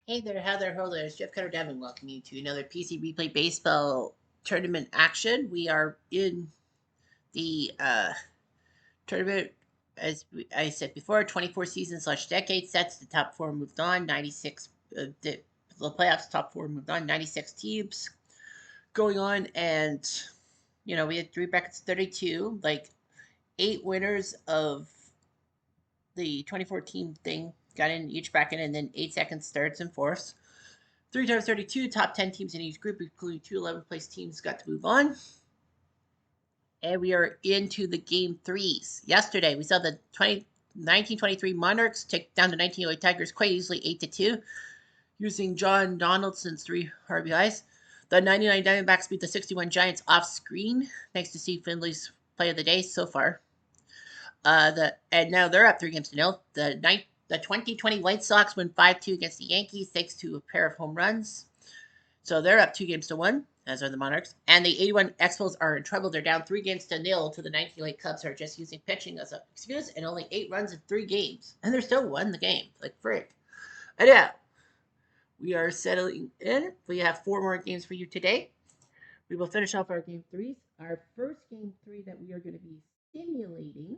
Hey there, how there, ho there. It's Jeff Cutter Devin welcoming you to another PC Replay Baseball tournament action. We are in the tournament, as I said before, 24 seasons slash decade sets. The top four moved on, 96, the playoffs, top four moved on, 96 teams going on. And, we had three brackets, 32, like 8 winners of the 2014 thing got in each bracket, and then 8 seconds, thirds, and fourths. 3 times 32, top 10 teams in each group, including two 11th place teams, got to move on. And we are into the game threes. Yesterday, we saw the 1923 Monarchs take down the 1908 Tigers quite easily, 8-2, using John Donaldson's 3 RBIs. The 99 Diamondbacks beat the 61 Giants off screen, thanks to Steve Findley's play of the day so far. And now they're up 3-0. The 2020 White Sox win 5-2 against the Yankees thanks to a pair of home runs. So they're up 2-1, as are the Monarchs. And the 81 Expos are in trouble. They're down 3-0 to the 1908 Cubs are just using pitching as an excuse, and only 8 runs in 3 games. And they're still won the game. Like, frick. And yeah, we are settling in. We have 4 more games for you today. We will finish off our game threes. Our first game 3 that we are going to be simulating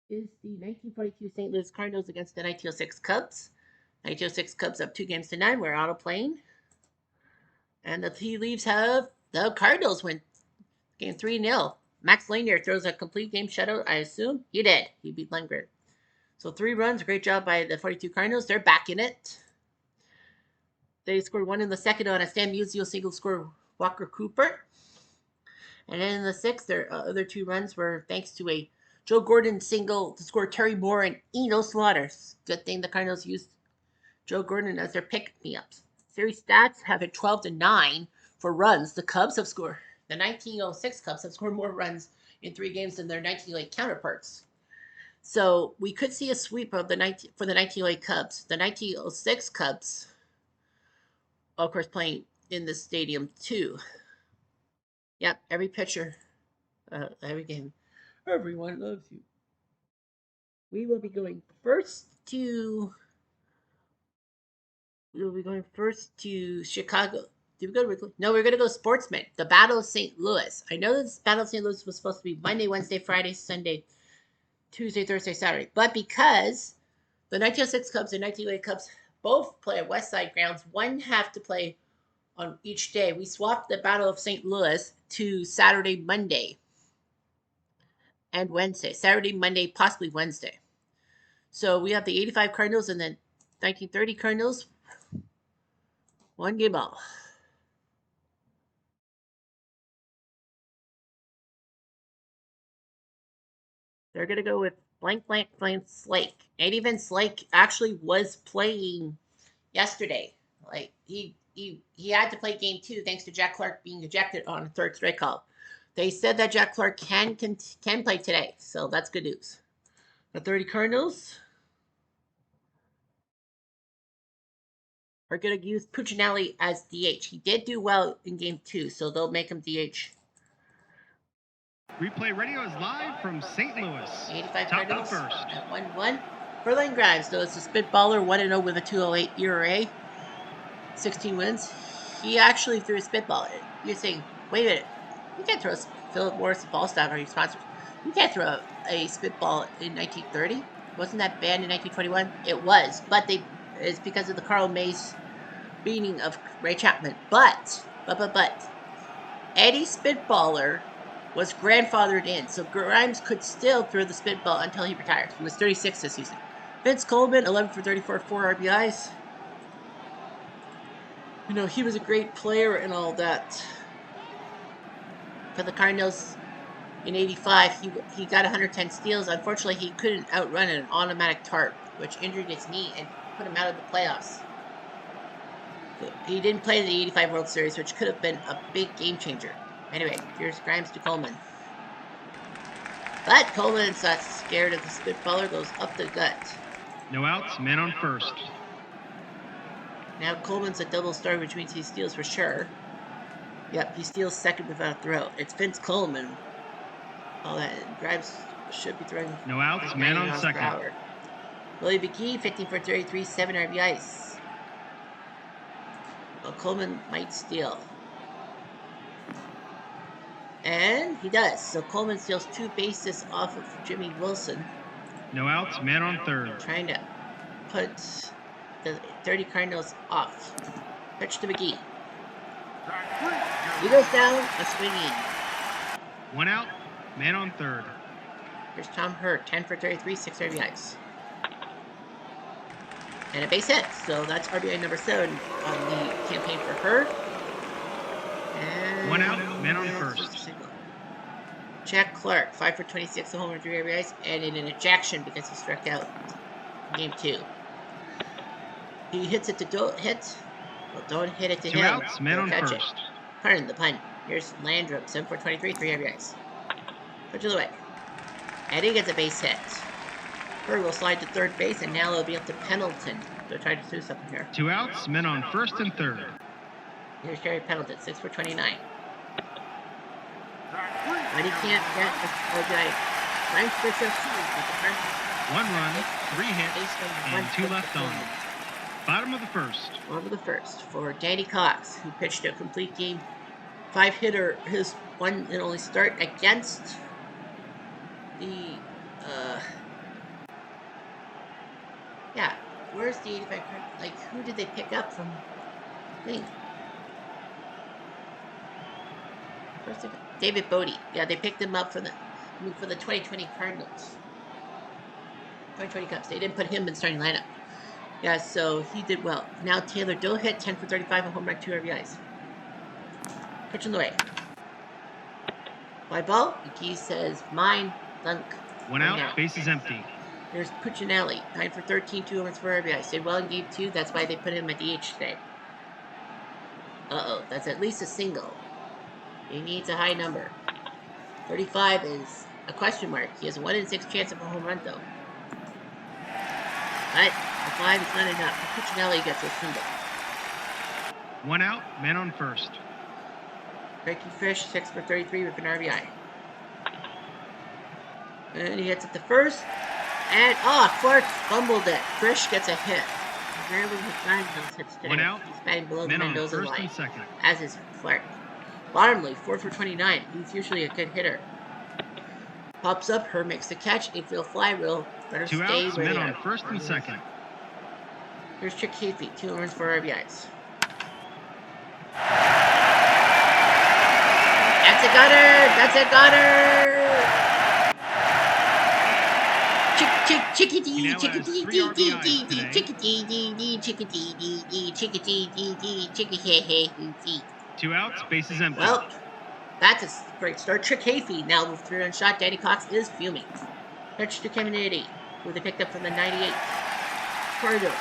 is the 1942 St. Louis Cardinals against the 1906 Cubs. 1906 Cubs up 2-9. We're auto-playing. And the tea leaves have the Cardinals win game 3-0. Max Lanier throws a complete game shutout, I assume. He did. He beat Lundgren. So 3 runs. Great job by the 42 Cardinals. They're back in it. They scored 1 in the second on a Stan Musial single score Walker Cooper. And then in the 6th, their other 2 runs were thanks to a Joe Gordon single to score Terry Moore and Eno Slaughter. Good thing the Cardinals used Joe Gordon as their pick-me-ups. Series stats have it 12-9 for runs. The 1906 Cubs have scored more runs in 3 games than their 1908 counterparts. So we could see a sweep of the 1908 Cubs. The 1906 Cubs, of course, playing in the stadium too. Yep, every pitcher, every game. Everyone loves you. We will be going first to Chicago. Did we go to Wrigley? No, we're going to go Sportsman. The Battle of St. Louis. I know this Battle of St. Louis was supposed to be Monday, Wednesday, Friday, Sunday, Tuesday, Thursday, Saturday. But because the 1906 Cubs and 1908 Cubs both play at West Side grounds, one have to play on each day. We swapped the Battle of St. Louis to Saturday, Monday, and Wednesday. Saturday, Monday, possibly Wednesday. So we have the 85 Cardinals and the 1930 Cardinals. 1 game all. They're going to go with blank Slake. And even Slake actually was playing yesterday. Like, he had to play game 2 thanks to Jack Clark being ejected on a 3rd strike call. They said that Jack Clark can play today, so that's good news. The 30 Cardinals are going to use Puccinelli as DH. He did do well in game 2, so they'll make him DH. Replay Radio is live from St. Louis. 85 Cardinals at 1-1. Berlin Grimes, though, is a spitballer, 1-0 with a 2.08 ERA, 16 wins. He actually threw a spitball. You're saying, wait a minute, you can't throw Philip Morris ball staff or your sponsors. You can't throw a spitball in 1930. Wasn't that banned in 1921? It was, but it's because of the Carl Mays beating of Ray Chapman. But Eddie Spitballer was grandfathered in, so Grimes could still throw the spitball until he retired. He was 36 this season. Vince Coleman, 11 for 34, 4 RBIs. He was a great player and all that. For the Cardinals in 85, he got 110 steals. Unfortunately, he couldn't outrun an automatic tarp, which injured his knee and put him out of the playoffs. He didn't play the 85 World Series, which could have been a big game changer. Anyway, here's Grimes to Coleman. But Coleman's not scared of the spitballer, goes up the gut. No outs, man on first. Now Coleman's a double star, which means he steals for sure. Yep, he steals second without a throw. It's Vince Coleman. All that. Grimes should be throwing. No outs, man on second. Willie McGee, 15 for 33, 7 RBIs. Well, Coleman might steal. And he does. So Coleman steals 2 bases off of Jimmy Wilson. No outs, man on third. Trying to put the 30 Cardinals off. Pitch to McGee. He goes down, a swinging. 1 out, man on third. Here's Tom Hurt, 10 for 33, 6 RBIs. And a base hit. So that's RBI number 7 on the campaign for Hurt. And 1 out, man on first. Jack Clark, 5 for 26, a home run, 3 RBIs, and in an ejection because he struck out in game 2. He hits it to don't hit. Well, don't hit it to 2 him. outs, man on catch first. It. Pardon the pun. Here's Landrum, 7 for 23, 3 RBIs. Pitch of the way. And he gets a base hit. Hurt will slide to third base, and now it'll be up to Pendleton to try to do something here. 2 outs, men on first and third. Here's Terry Pendleton, 6 for 29. But he can't get the RBI. 9 for 15. 1 run, 3 hits, and 2 left on. Bottom of the first. Bottom of the first for Danny Cox, who pitched a complete game 5-hitter, his one and only start against the where's the 85 card? Like, who did they pick up from thing? David Bodie. Yeah, they picked him up for the 2020 Cardinals. 2020 Cubs. They didn't put him in starting lineup. Yeah, so he did well. Now Taylor Doe hit 10 for 35, a home run, 2 RBIs. Pitch on the way. Fly ball. McGee says, mine, dunk. 1 out, base is empty. There's Puccinelli, 9 for 13, 2 homers, 4 RBIs. Did well in game 2. That's why they put him at DH today. Uh-oh, that's at least a single. He needs a high number. 35 is a question mark. He has a 1 in 6 chance of a home run, though. But a 5 is not enough. Puccinelli gets a single. 1 out, man on first. Frankie Fish, 6 for 33 with an RBI. And he hits it to first. And, Clark fumbled it. Fish gets a hit. Rarely has gotten those hits today. 1 out, he's batting below the men on Mendoza first line. and second. As is Clark. Bottomley, 4 for 29. He's usually a good hitter. Pops up, Her makes the catch. Infield fly will better 2 stay outs, where men they on are. first and second. Here's Chick Hafey, 2 runs, 4 RBIs. That's a gutter! That's a gutter! Chickadee, chickadee, dee, dee, dee, dee, chickadee, dee, dee, chickadee, dee, dee, chickadee, dee, dee, chickadee. 2 outs, base is empty. Well, that's a great start. Chick Hafey now with 3-run shot. Danny Cox is fuming. Pitch to Kennedy, who they picked up from the 98 Padres.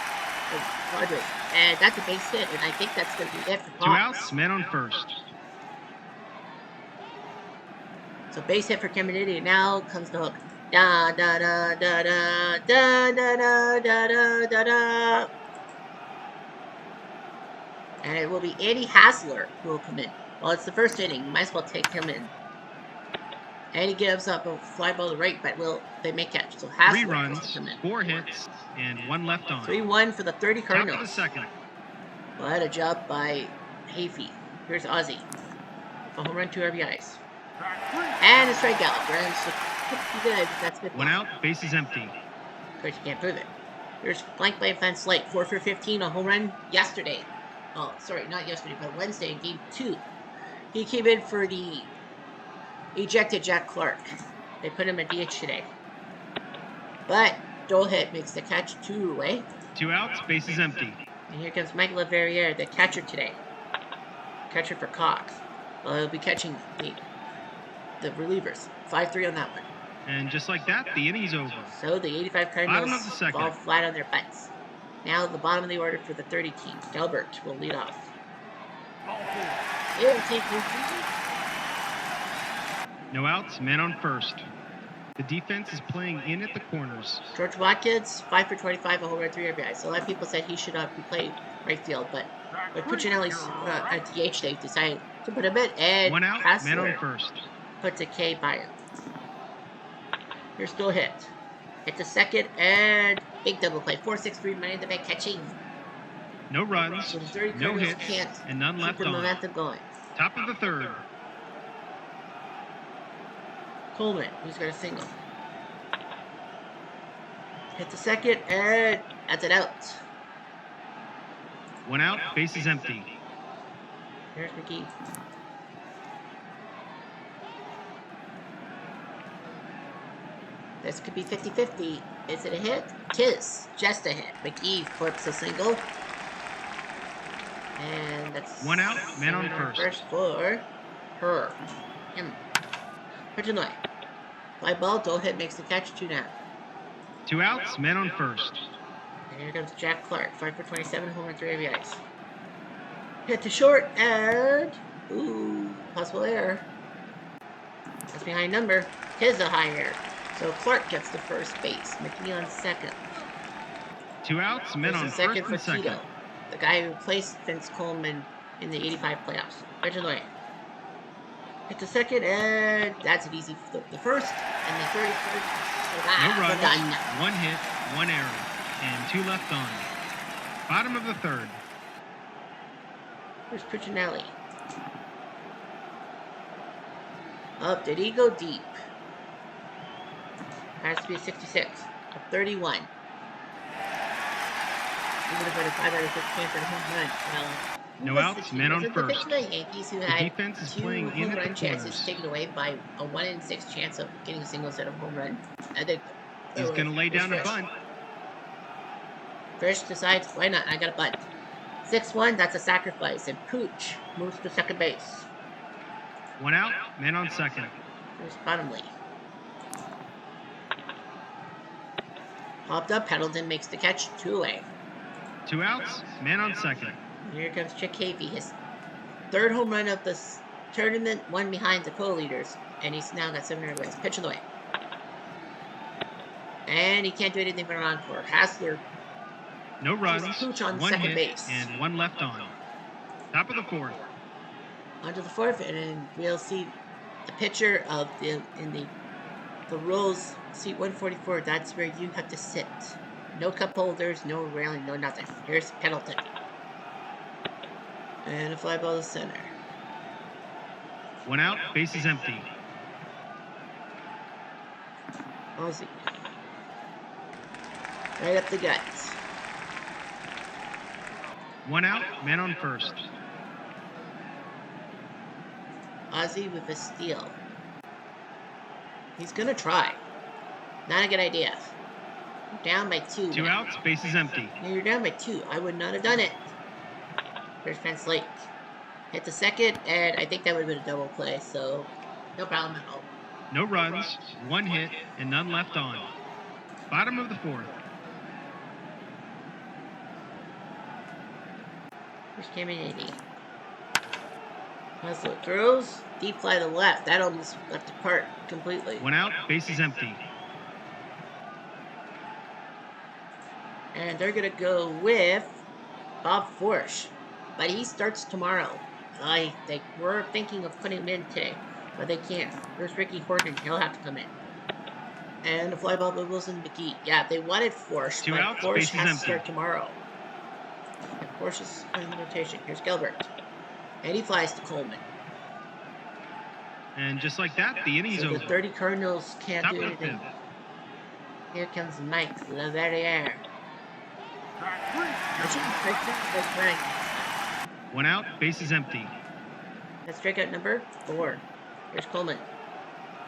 And that's a base hit, and I think that's going to be it for Cox. 2 outs, men on first. So base hit for Kennedy, and now comes the hook. Da da da da da da da da da da da. And it will be Andy Hassler who will come in. Well, it's the first inning. You might as well take him in. And he gives up a fly ball to right, but they may catch. So Hassler 3 runs, come in. 4 hits, and 1 left on. 3-1 for the 30 Cardinals. Top of the second. Well, a job by Hafey. Here's Ozzie. A home run, 2 RBIs. And a strikeout. Rams look pretty good. That's good. 1 out, base is empty. Of course, you can't prove it. Here's blank by Fence Light. 4 for 15, a home run yesterday. Oh, sorry, not yesterday, but Wednesday in game 2. He came in for the ejected Jack Clark. They put him at DH today. But Dolhit makes the catch 2 away. 2 outs, base is empty. And here comes Michael LaVerriere, the catcher today. Catcher for Cox. Well, he'll be catching the relievers. 5-3 on that one. And just like that, the inning's over. So the 85 Bottom of Cardinals the second. fall flat on their butts. Now the bottom of the order for the 30 team. Delbert will lead off. It'll take No outs, man on first. The defense is playing in at the corners. George Watkins, 5 for 25, a home run, 3 RBIs. So a lot of people said he should not be playing right field, but with Puccinelli's at DH, they decided to put him in. And 1 out, Hassler man on first. puts a K by him. Here's still hit. Hit the second and big double play. 4-6-3 money in the bank catching. No runs, So the 30 no Cardinals hits, can't and none keep left the on. momentum going. Top of the third. Coleman, who's got a single. Hit the second and that's it out. One out, bases empty. Here's McGee. This could be 50-50. Is it a hit? Tis. Just a hit. McGee flips a single. And that's One out, man on first. For her. Him. Trny. Fly ball, don't hit, makes the catch, 2 down. 2 outs, man on first. And here comes Jack Clark, 5 for 27, home run, 3 RBIs. Hit to short, and ooh, possible error. That's behind number. Tis a high error. So Clark gets the first base. McGee on second. 2 outs, men on second first for and second. Tito, the guy who replaced Vince Coleman in the '85 playoffs. Originally. Hit the second, and that's an easy flip. The first and the 33rd. No runs, done. 1 hit, 1 error, and 2 left on. Bottom of the third. Here's Trny. Up, did he go deep? Has to be a 66. A 31. He would have been a 5 out of 6 chance at a home run. Well, no outs, men on first. The Yankees who the had defense is 2 playing home in run at the chances corners. taken away by a 1 in 6 chance of getting a single instead of home run. I think he's going to lay down a bunt. Fish decides, why not? I got a bunt. 6-1, that's a sacrifice, and Pooch moves to second base. 1 out, man on second. Here's Bottomley. Popped up, Pendleton makes the catch, 2-away. 2 outs, man on second. Here comes Chick Havey, his 3rd home run of this tournament, 1 behind the co-leaders, and he's now got 700 wins. Pitch on the way. And he can't do anything but an encore. Hassler. No runs, Pooch on 1 second hit, base. and 1 left on. Top of the fourth. Onto the fourth, and then we'll see the pitcher of the Rose seat 144. That's where you have to sit. No cup holders, no railing, no nothing. Here's Pendleton. And a fly ball to center. 1 out, base is empty. Ozzy. Right up the guts. 1 out, man on first. Ozzy with a steal. He's gonna try. Not a good idea. Down by 2. 2 outs, base is empty. Now you're down by 2. I would not have done it. Here's Pence Lake. Hit the second, and I think that would have been a double play, so no problem at all. No runs, 1 hit, and none left on. Bottom of the fourth. Here's Caminiti. Hustler throws. Deep fly to the left. That almost left the park completely. 1 out, base is empty. And they're going to go with Bob Forsch. But he starts tomorrow. They were thinking of putting him in today, but they can't. There's Ricky Horton. He'll have to come in. And the fly ball by Wilson McGee. Yeah, they wanted Forsch, 2 but outs, Forsch base is has to empty. start tomorrow. And Forsch is in the rotation. Here's Gilbert. And he flies to Coleman. And just like that, the inning's So over. the 30 Cardinals can't Top do of the anything. fifth. Here comes Mike Laverriere. I shouldn't break that right. 1 out, base is empty. That's strikeout number 4. Here's Coleman.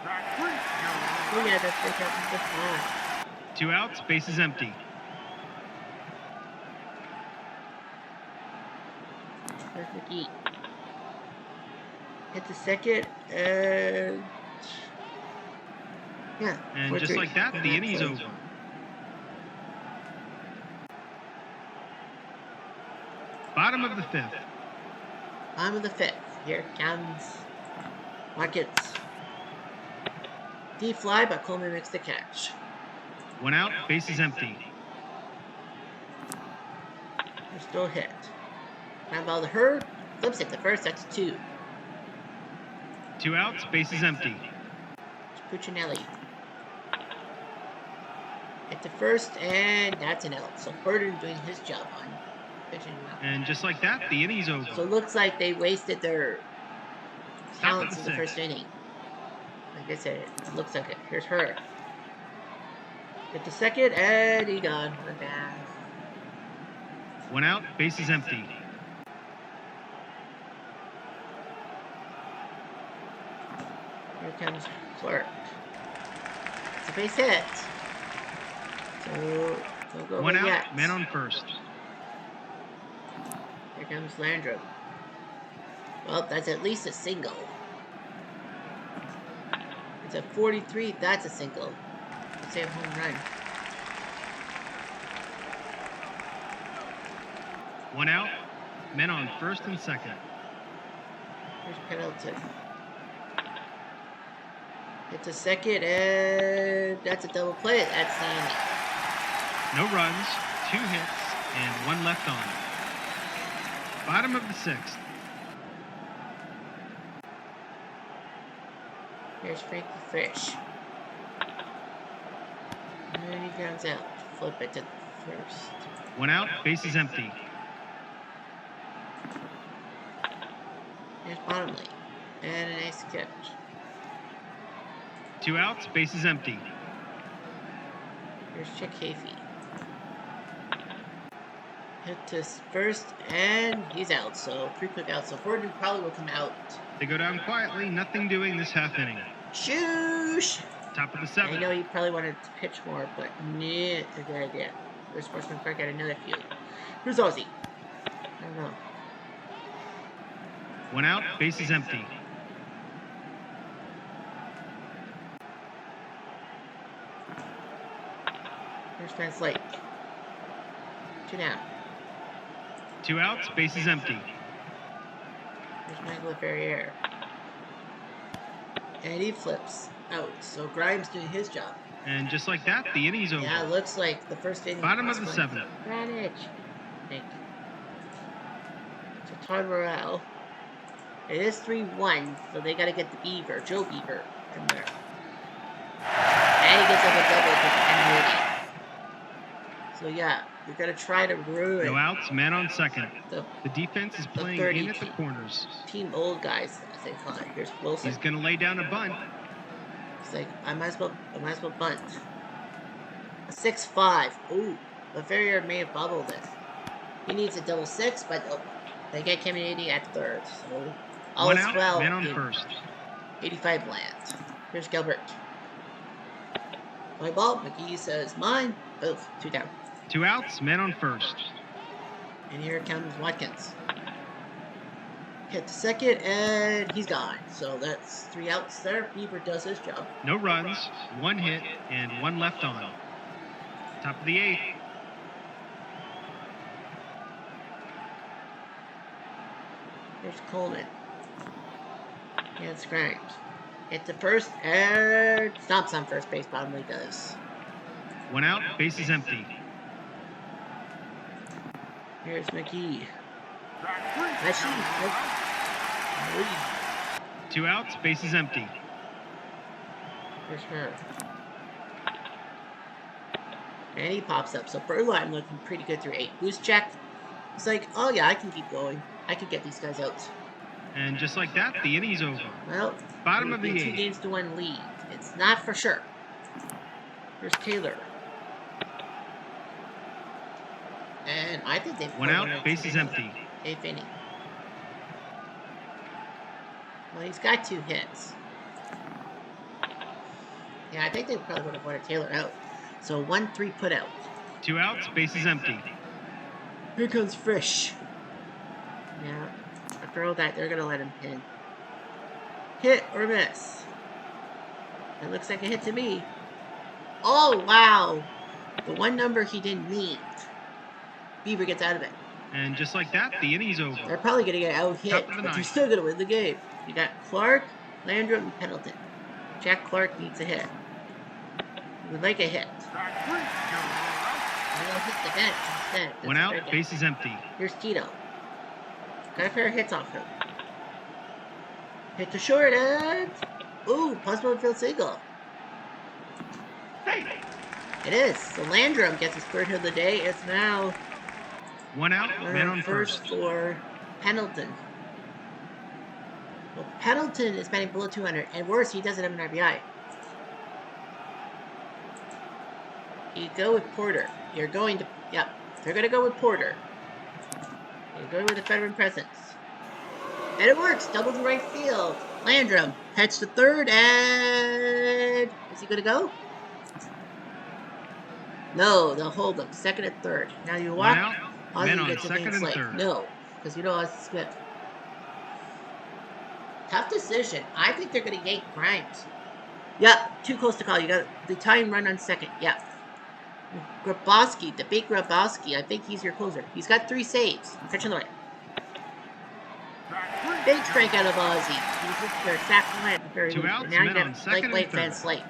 Oh yeah, that's strikeout number 5. 2 outs, base is empty. There's McGee. Hit the second, and yeah. And just 4-3. like that, the inning's over. Bottom of the fifth. Bottom of the 5th. Here comes Watkins. Deep fly, but Coleman makes the catch. 1 out, base is empty. They're still hit. Ground ball to her. Flips it to first. That's 2. 2 outs, base is empty. Puccinelli. Hit the first, and that's an out. So Burden doing his job on pitching him out. And just like that, the inning's over. So it looks like they wasted their Top of talents the in the first sixth. inning. Like I said, it looks like it. Here's her. Hit the second, and he gone. One down. 1 out, bases empty. Here comes Clark. It's a base hit. So don't go 1 away out, yet. man on first. Here comes Landrum. Well, that's at least a single. It's a 43. That's a single. Let's say a home run. 1 out, men on first and second. Here's Pendleton. It's a second, and that's a double play. That's the inning. No runs, 2 hits, and 1 left on. Bottom of the sixth. Here's Frankie Fish. And he grounds out. Flip it to first. 1 out, bases empty. Here's Bottomley. And a nice catch. 2 outs, bases empty. Here's Chick Hafey. Hit to first, and he's out. So 3 quick outs. So Gordon probably will come out. They go down quietly, nothing doing this half inning. Shoosh! Top of the I seventh. know he probably wanted to pitch more, but nah, it's a good idea. There's Sportsman Park at another field. Here's Ozzy. I don't know. 1 out, bases empty. Here's Spence Lake. 2 down. 2 outs, bases empty. Here's Michael Ferrier. And he flips out. So Grimes doing his job. And just like that, the inning's over. Yeah, it looks like the first inning. Bottom of the seventh. Radich. Thank you. So Todd Morrell. It is 3-1, so they got to get the Beaver, Joe Beaver, in there. And he gets up a double to end the inning. So yeah, you're gonna try to ruin. No outs, man on second. The The defense is playing in at the corners. team old guys, as they call it. Here's Wilson. He's gonna lay down a bunt. He's like, I might as well bunt. A 6-5. Ooh, but Ferrier may have bubbled it. He needs a double 6, but they get Kennedy at third. So all 1 is out, well. man on in first. 85 land. Here's Gilbert. My ball. McGee says mine. Oh, 2 down. 2 outs, man on first. And here comes Watkins. Hit the second, and he's gone. So that's 3 outs there. Beaver does his job. No runs, 1 hit, and 1 left on. Top of the eighth. Here's Coleman. And Grimes. Hit the first, and stops on first base. Bottomley does. 1 out, bases empty. Here's McGee. That's 2 outs, bases empty. Here's her. And he pops up. So Berline looking pretty good through 8. Boost check. He's like, oh yeah, I can keep going. I can get these guys out. And just like that, the inning's over. Well, Bottom of the 2 eighth. games to 1 lead. It's not for sure. Here's Taylor. And I think they've 1 out, bases empty. 8th inning. Well, he's got 2 hits. Yeah, I think they probably would have wanted Taylor out. So 1-3 put out. 2 outs, bases empty. Here comes Frisch. Yeah, after all that, they're going to let him pin. Hit or miss? It looks like a hit to me. Oh, wow. The one number he didn't meet. Beaver gets out of it. And just like that, the inning's over. They're probably going to get out hit, Top of the but you're ninth. still going to win the game. You got Clark, Landrum, and Pendleton. Jack Clark needs a hit. He would like a hit. He'll hit the bench instead. That's 1 out, strikeout. bases empty. Here's Tito. Got a pair of hits off him. Hit to short and... Ooh, possible infield single. It is. So Landrum gets his third hit of the day. It's now 1 out, men on first for Pendleton. Well, Pendleton is batting below 200, and worse, he doesn't have an RBI. You go with Porter. You're going to, yep, they're going to go with Porter. You're going with the veteran presence. And it works. Double to right field. Landrum heads to third, and is he going to go? No, they'll hold him. Second and third. Now you walk. Ozzy gets a clean slate. No, because you know Ozzy skip. Tough decision. I think they're going to yank Grimes. Yep, too close to call. You got the tying run on second. Yep. Grabowski, the big Grabowski. I think he's your closer. He's got 3 saves. Catch on the right. Big strikeout of Ozzy. He's just their sack line at the very least. And now you got lightweight Van Slate.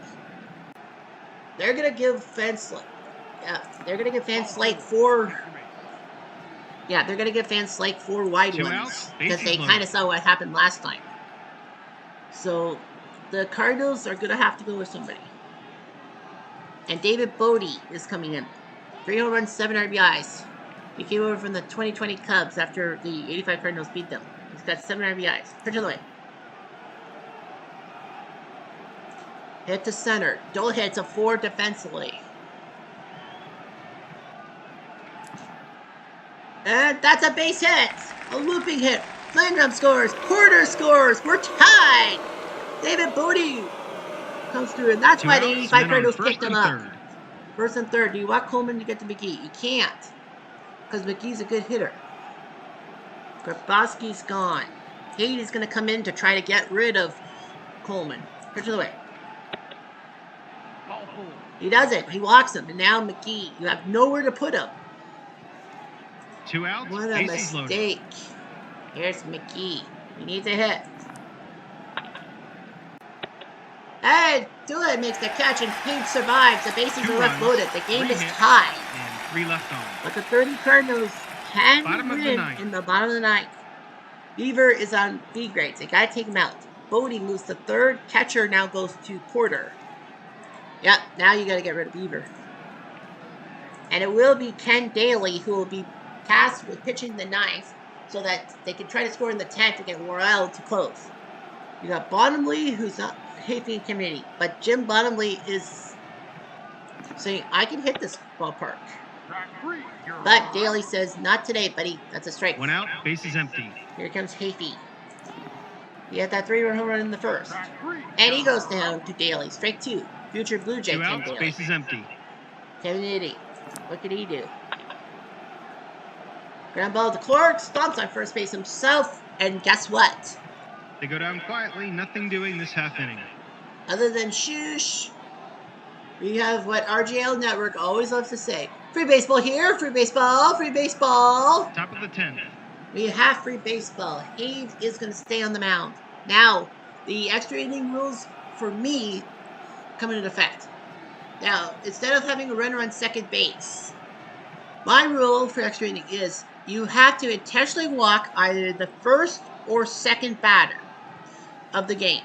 They're going to give Van Slate. Yeah, they're going to give Van Slate 4. Yeah, they're going to give Van Slate 4 wide ones. Because they kind of saw what happened last time. So the Cardinals are going to have to go with somebody. And David Bodie is coming in. 3 home runs, 7 RBIs. He came over from the 2020 Cubs after the 85 Cardinals beat them. He's got 7 RBIs. Pitch of the way. Hit to center. Dole hits a 4 defensively. And that's a base hit. A looping hit. Landrum scores. Porter scores. We're tied. David Bodie comes through, and that's why the 85 Cardinals picked him up. First and third. Do you want Coleman to get to McGee? You can't, because McGee's a good hitter. Grabowski's gone. Hade is going to come in to try to get rid of Coleman. Pitch of the way. He doesn't. He walks him, and now McGee. You have nowhere to put him. 2 outs. What a mistake. Here's McGee. He needs a hit. And Doolett makes the catch, and Hade survives. The bases are left loaded. The game is tied. And 3 left on. But the 30 Cardinals can win in the bottom of the ninth. Beaver is on B grades. They got to take him out. Bodie moves to third. Catcher now goes to Porter. Yep, now you got to get rid of Beaver. And it will be Ken Daly who will be tasked with pitching the ninth so that they can try to score in the 10th to get Worrell to close. You got Bottomley, who's not hitting committee, but Jim Bottomley is saying, I can hit this ballpark. But Daly says, not today, buddy. That's a strike. 1 out, bases empty. Here comes Hafey. He had that 3-run home run in the first. And he goes down to Daly. Strike 2. Future Blue Jay 2 Ken outs, Daly. bases empty. Kevin Eddy. What could he do? Ground ball to Clark. Stomps on first base himself. And guess what? They go down quietly, nothing doing this half inning. Other than shoosh, we have what RGL Network always loves to say. Free baseball here, free baseball, free baseball. Top of the 10th. We have free baseball. Hade is going to stay on the mound. Now, the extra inning rules for me come into effect. Now, instead of having a runner on second base, my rule for extra inning is you have to intentionally walk either the first or second batter of the game,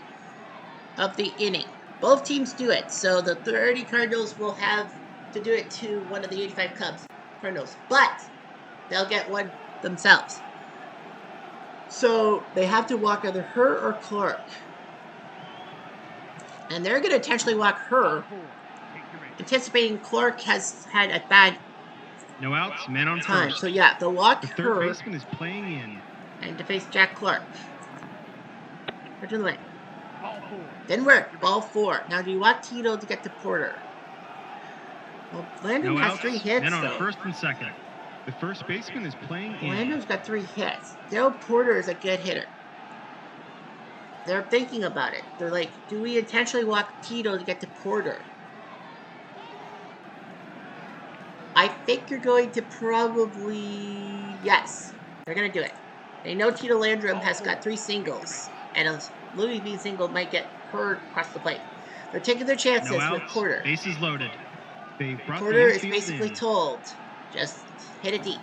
of the inning. Both teams do it, so the 30 Cardinals will have to do it to one of the 85 Cubs Cardinals, but they'll get one themselves. So they have to walk either her or Clark. And they're going to intentionally walk her, anticipating Clark has had a bad No outs, men on time. first. So yeah, they'll walk The her. third baseman is playing in. And to face Jack Clark. Put to the way. Didn't work. Ball 4. Now do you want Tito to get to Porter? Well, Landon No has outs, 3 hits, men on though. first and second. The first baseman is playing in. Landon's got 3 hits. Daryl Porter is a good hitter. They're thinking about it. They're like, do we intentionally walk Tito to get to Porter? I think you're going to probably... Yes. They're going to do it. They know Tito Landrum has got 3 singles. And a Louis V single might get hurt across the plate. They're taking their chances No with outs, Porter. bases loaded. They brought Porter the is infield basically in. told, just hit it deep.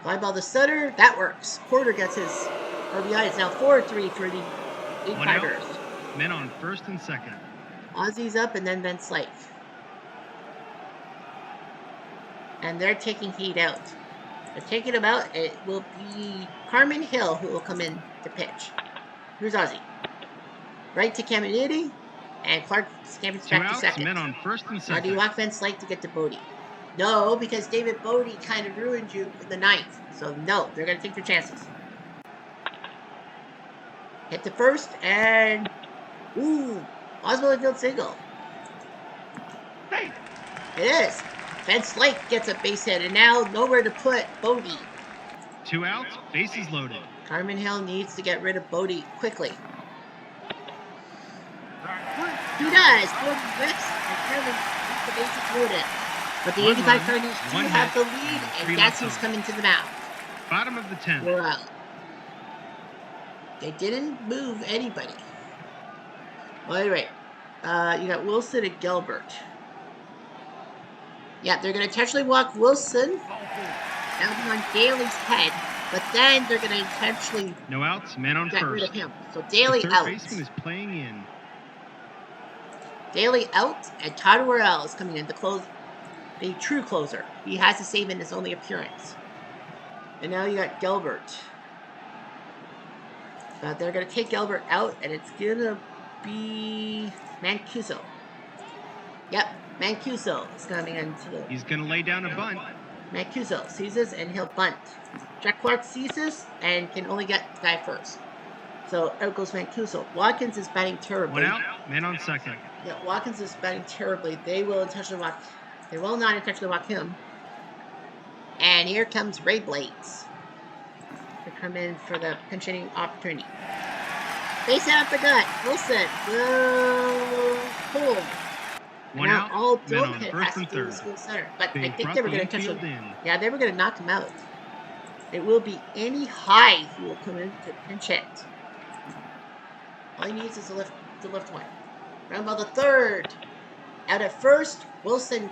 Fly ball to Sutter, that works. Porter gets his RBI. It's now 4-3 for the 1 out, eight-fighters. men on first and second. Ozzy's up and then Van Slyke. And they're taking Heat out. They're taking him out. It will be Carmen Hill who will come in to pitch. Here's Ozzy. Right to Caminiti. And Clark scampers back to second. Men on first and second. Now do you walk Van Slyke to get to Bodie? No, because David Bodie kind of ruined you in the ninth. So no, they're going to take their chances. Hit the first and Oswald field single. Hey. It is. Van Slyke gets a base hit and now nowhere to put Bodie. 2 outs, bases loaded. Carmen Hill needs to get rid of Bodie quickly. He does. Bodie whips and Carmen keeps the bases loaded. But the 85 Cardinals do have the lead, and that's who's coming to the mound. Bottom of the 10th. We're out. They didn't move anybody. Well, anyway, you got Wilson and Gilbert. Yeah, they're going to intentionally walk Wilson down on Daly's head, but then they're going to intentionally no outs, man on get first. rid of him. So Daly the out. Third baseman is playing in. Daly out, and Todd Worrell is coming in to close. The true closer. He has to save in his only appearance. And now you got Gilbert. They're going to take Gilbert out, and it's going to be Mancuso. Yep, Mancuso is coming into the... He's going to lay down a bunt. Mancuso sees this, and he'll bunt. Jack Clark sees this, and can only get the guy first. So out goes Mancuso. Watkins is batting terribly. 1 out, man on second. Yeah, Watkins is batting terribly. They will intentionally walk... They will not intentionally walk him. And here comes Ray Blades to come in for the pinch hitting opportunity. Base hit up the gut. Wilson will pull. 1 out. All men don't on hit first has to and do third. with school center. But They I think brought they were the going to infield intentionally. in. Yeah, they were going to knock him out. It will be Andy High who will come in to pinch hit. All he needs is the left one. Round about the third. Out at first, Wilson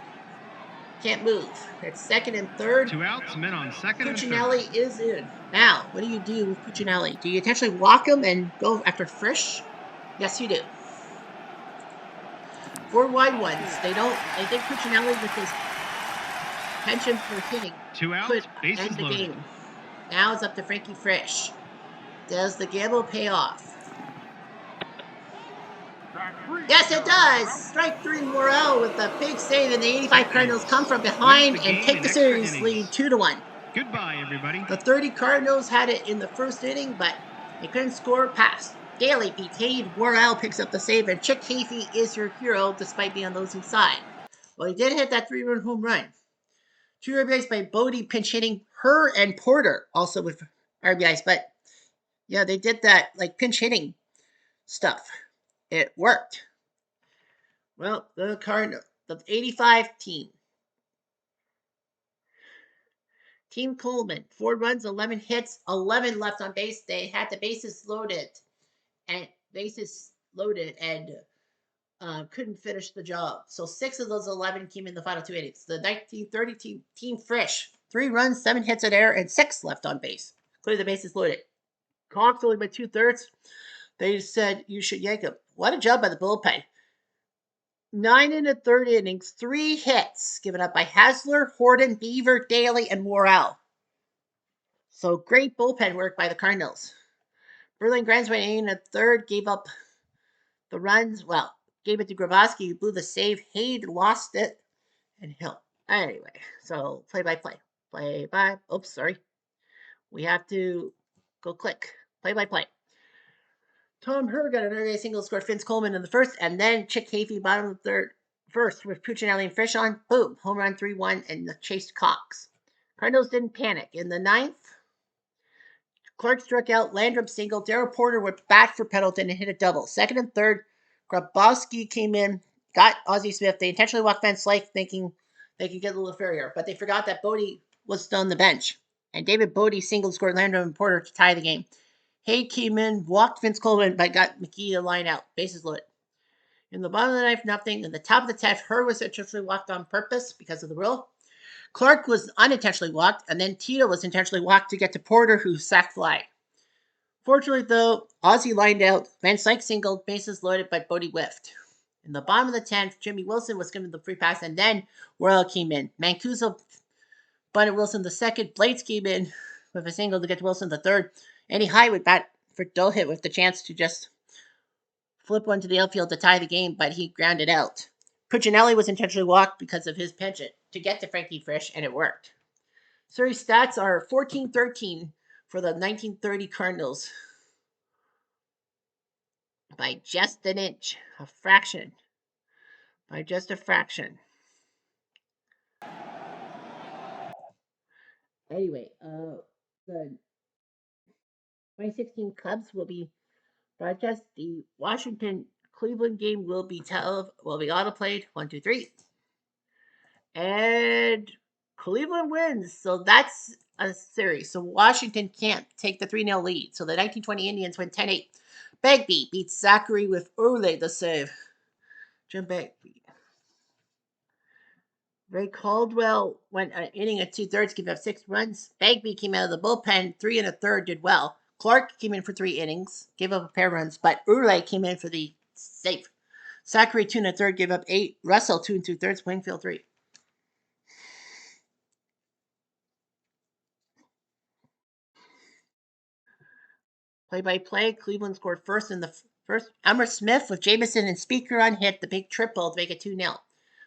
can't move. It's second and third. 2 outs, men on second and Puccinelli third. is in. Now, what do you do with Puccinelli? Do you intentionally walk him and go after Frisch? Yes, you do. 4 wide ones. They think Puccinelli with his pension for hitting 2 outs, could bases end the loaded. game. Now it's up to Frankie Frisch. Does the gamble pay off? Yes, it does. Strike 3, Morel with a big save, and the 85 Cardinals come from behind and take the series lead 2-1. Goodbye, everybody. The 30 Cardinals had it in the first inning, but they couldn't score past. Daly beats Hayde. Morel picks up the save, and Chick Hafey is your hero despite being on the losing side. Well, he did hit that 3-run home run. 2 RBIs by Bodie pinch hitting her and Porter also with RBIs, but yeah, they did that like pinch hitting stuff. It worked. Well, the 85 team. Team Coleman, 4 runs, 11 hits, 11 left on base. They had the bases loaded and couldn't finish the job. So 6 of those 11 came in the final 2 innings. The 1930 team Frisch, 3 runs, 7 hits in air, and 6 left on base, including the bases loaded. Cox only by 2/3. They said you should yank him. What a job by the bullpen. 9 in the third innings, 3 hits given up by Hasler, Horton, Beaver, Daly, and Morel. So great bullpen work by the Cardinals. Berlin Grandsway in the third gave up the runs. Well, gave it to Grabowski, who blew the save. Hayde lost it, and Hill. Anyway, so play-by-play. Oops, sorry. We have to go click. Play-by-play. Tom Herr got an RBI single, scored Vince Coleman in the first, and then Chick Hafey bottom of the first with Puccinelli and Frisch on. Boom, home run 3-1 and chased Cox. Cardinals didn't panic. In the ninth, Clark struck out, Landrum single, Darryl Porter went back for Pendleton and hit a double. Second and third, Grabowski came in, got Ozzie Smith. They intentionally walked Van Slyke thinking they could get a little farrier, but they forgot that Bodie was still on the bench. And David Bodie single scored Landrum and Porter to tie the game. Hay came in, walked Vince Coleman, but got McGee to line out. Bases loaded. In the bottom of the ninth, nothing. In the top of the 10th, Herr was intentionally walked on purpose because of the rule. Clark was unintentionally walked, and then Tito was intentionally walked to get to Porter, who sacked fly. Fortunately, though, Ozzie lined out. Van Slyke singled, bases loaded, but Bodie whiffed. In the bottom of the 10th, Jimmy Wilson was given the free pass, and then Royal came in. Mancuso bunted Wilson the second. Blades came in with a single to get to Wilson the third. Eddie High would bat for Doe hit with the chance to just flip one to the outfield to tie the game, but he grounded out. Puccinelli was intentionally walked because of his penchant to get to Frankie Frisch, and it worked. Surrey's stats are 14-13 for the 1930 Cardinals by just an inch, a fraction. By just a fraction. Anyway, the 2016 Cubs will be broadcast. The Washington Cleveland game will be autoplayed 1, 2, 3, and Cleveland wins. So that's a series. So Washington can't take the 3-0 lead. So the 1920 Indians win 10-8. Bagby beats Zachary with Ole the save. Jim Bagby. Ray Caldwell went an inning at 2/3, gave up 6 runs. Bagby came out of the bullpen, 3 1/3, did well. Clark came in for 3 innings, gave up a pair of runs, but Urlay came in for the save. Zachary 2 1/3, gave up 8. Russell 2 2/3, Wingfield 3. Play-by-play, Cleveland scored first in the first. Elmer Smith with Jamison and Speaker on hit the big triple to make it 2-0.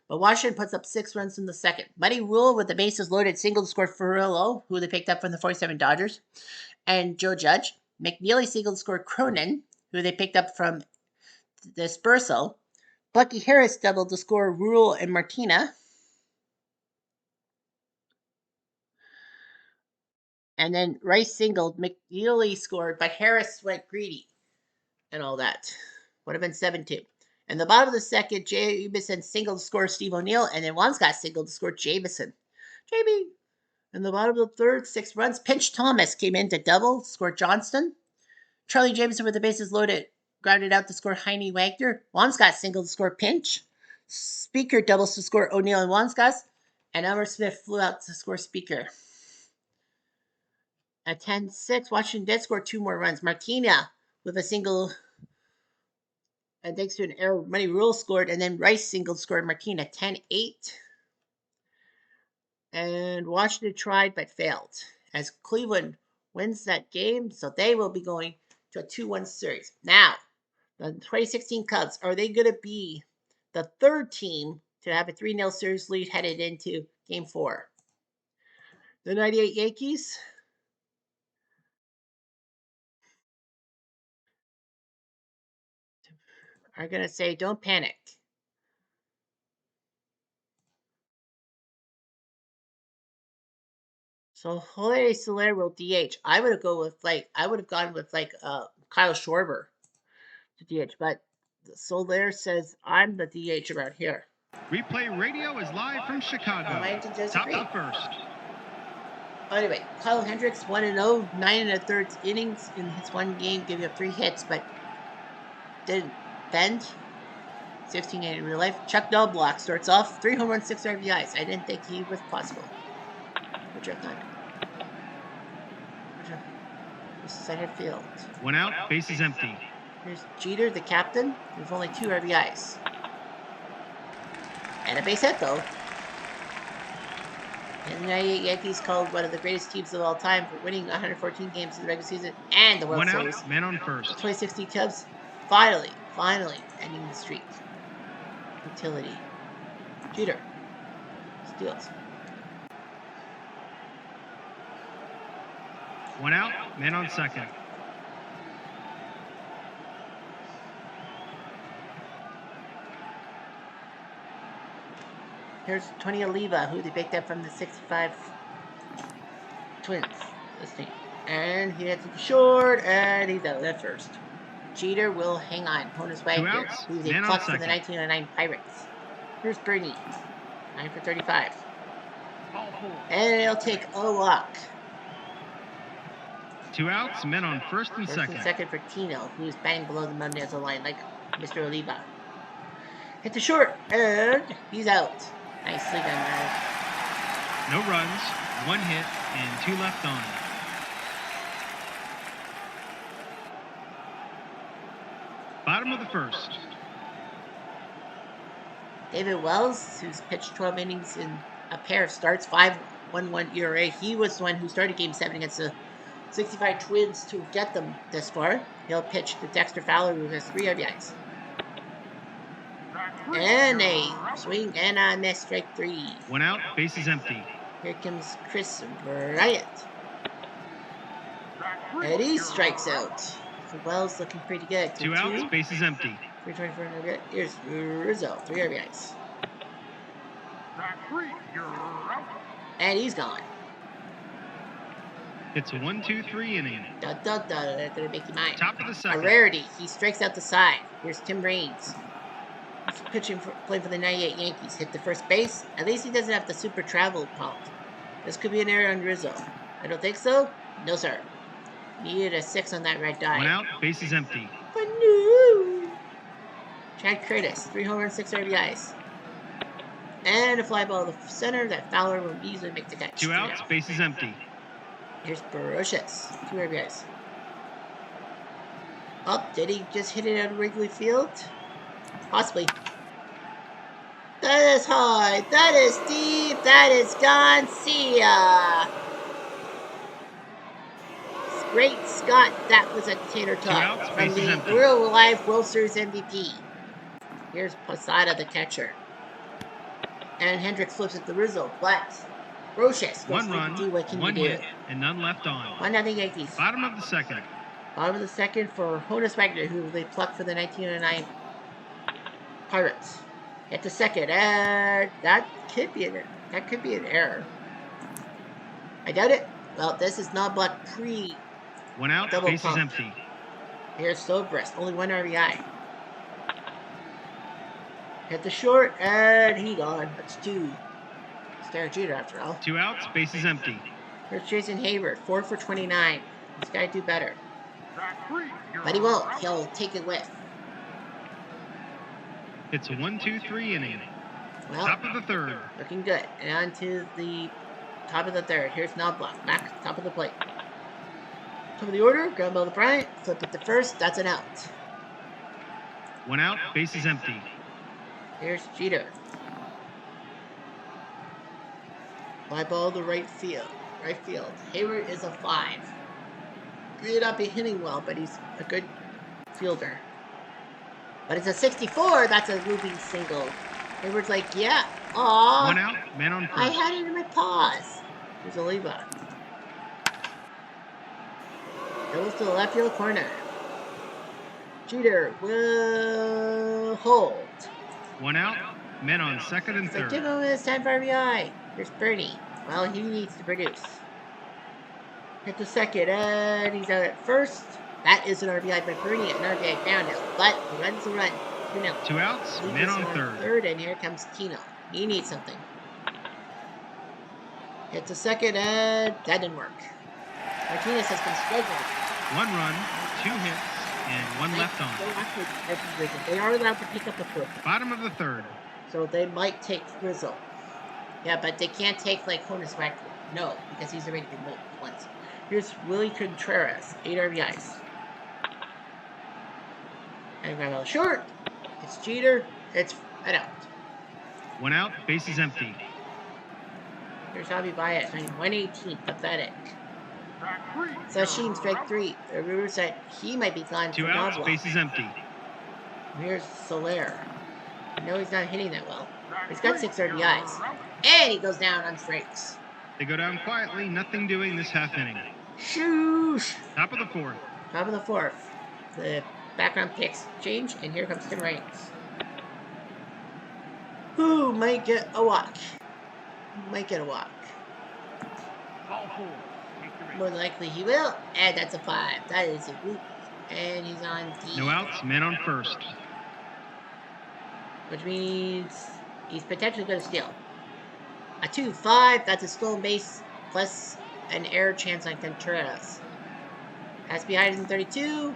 But Washington puts up 6 runs in the second. Buddy Rule with the bases loaded single to score Furillo, who they picked up from the 47 Dodgers, and Joe Judge. McNeely single to score Cronin, who they picked up from the Dispersal. Bucky Harris doubled to score Rule and Martina. And then Rice singled. McNeely scored, but Harris went greedy and all that. Would have been 7-2. And the bottom of the second, Jamison singled to score Steve O'Neill, and then Wamscott singled to score Jamison. JB. In the bottom of the third, 6 runs. Pinch Thomas came in to double, scored Johnston. Charlie Jameson with the bases loaded, grounded out to score Heine Wagner. Wamscott singled to score Pinch. Speaker doubles to score O'Neill and Wamscott. And Elmer Smith flew out to score Speaker. At 10-6, Washington did score 2 more runs. Martina with a single, and thanks to an error, Money Rule scored, and then Rice singled scored Martina 10-8. And Washington tried but failed as Cleveland wins that game, so they will be going to a 2-1 series. Now, the 2016 Cubs, are they going to be the third team to have a 3-0 series lead headed into Game 4? The 98 Yankees are going to say, don't panic. So Jorge Soler will DH. I would have gone with Kyle Schwarber to DH, but Soler says I'm the DH around here. Replay Radio is live from Chicago. Top of the first. Anyway, Kyle Hendricks 1-0, 9 1/3 innings in his one game, giving up 3 hits, but didn't bend. 16 in real life. Chuck Knobloch starts off 3 home runs, 6 RBIs. I didn't think he was possible. Good job, Don. Center field. 1 out, bases empty. Here's Jeter, the captain, with only 2 RBIs. And a base hit, though. And the 98 Yankees called one of the greatest teams of all time for winning 114 games in the regular season and the World Series. 1 out, man on first. The 2016 Cubs finally ending the streak. Utility. Jeter. Steals. 1 out, man on second. Here's Tony Oliva, who they picked up from the 65 Twins. This team. And he hits it short, and he's out at first. Jeter will hang on. Honus Wagner, who they plucked from the 1909 Pirates. Here's Bernie. 9 for 35. And it'll take a walk. 2 outs, men on first and second. Second for Tino, who is batting below the Mendoza line like Mr. Oliva. Hit the short, and he's out. Nicely done, man. No runs, 1 hit, and 2 left on. Bottom of the first. David Wells, who's pitched 12 innings in a pair of starts, 5.11 ERA. He was the one who started Game 7 against the 65 Twins to get them this far. He'll pitch to Dexter Fowler, who has 3 RBIs. And a swing and a miss, strike 3. 1 out, bases empty. Here comes Chris Bryant. And he strikes out. So Wells looking pretty good. 2 outs, bases empty. 324 RBI. Here's Rizzo, 3 RBIs. And he's gone. It's a 1-2-3 inning. They're gonna make you mine. Top of the A second. rarity. He strikes out the side. Here's Tim Raines. He's playing for the 98 Yankees. Hit the first base. At least he doesn't have the super travel problem. This could be an error on Rizzo. I don't think so. No, sir. Needed a 6 on that red die. 1 out, bases empty. But no. Chad Curtis, 3 home runs, 6 RBIs. And a fly ball to the center that Fowler will easily make the catch. 2 outs, bases empty. Here's Baruchas, 2 RBIs. Oh, did he just hit it out of Wrigley Field? Possibly. That is high. That is deep. That is gone. See ya. Great Scott. That was a tater tot from the real life World Series MVP. Here's Posada, the catcher. And Hendricks flips it to Rizzo, but Roches goes 1 run, what can 1 you do? hit, and none left on. 1-0 Yankees. Bottom of the second. Bottom of the second for Honus Wagner, who they plucked for the 1909 Pirates. At the second, that could be an error. I doubt it. Well, this is not blocked pre. 1 out, double bases pump. empty. Here's Sobrist, only 1 RBI. Hit the short, and he gone. That's 2. Derek Jeter, after all. 2 outs, bases empty. Here's Jason Hayward, 4 for 29. This guy do better. But he won't. He'll take it with. It's a 1-2-3 inning. Well, Top of the third. looking good. And on to the top of the third. Here's Knobloch, back top of the plate. Top of the order, ground ball to Bryant. Flip it to first. That's an out. 1 out, bases empty. Here's Jeter. Fly ball to right field. Hayward is a 5. He may not be hitting well, but he's a good fielder. But it's a 64. That's a moving single. Hayward's like, yeah. Aw. 1 out, man on first. I had it in my paws. There's Oliva. Goes to the left field corner. Jeter will hold. 1 out, men on second and So give third. him his time for RBI. Here's Bernie. Well, he needs to produce. Hit the second, and he's out at first. That is an RBI by Bernie, an RBI down now. But he runs the run. 2-0. 2 outs, men on third. Third, and here comes Tino. He needs something. Hit the second, and that didn't work. Martinez has been struggling. 1 run, 2 hits, and 1 left on. They are allowed to pick up the foot. Bottom of the third. So they might take Rizzo. Yeah, but they can't take, like, Honus Wagner. No, because he's already been moved once. Here's Willie Contreras, 8 RBIs. And ground ball short. It's Jeter. It's right out. 1 out, bases empty. Here's Javi Baez, 118. Pathetic. Sashin, strike 3. There are rumors that he might be gone 2 for outs, Knobloch. bases empty. Here's Soler. No, he's not hitting that well. He's got 6 RBIs. And he goes down on strikes. They go down quietly, nothing doing this half inning. Shoosh! Top of the fourth. Top of the fourth. The background picks change, and here comes Tim Raines. Who might get a walk? More than likely he will. And that's a 5. That is a whoop. And he's on D. No outs, men on first. Which means he's potentially going to steal. A 2-5. That's a stolen base plus an error chance on Contreras. Has to be higher than 32.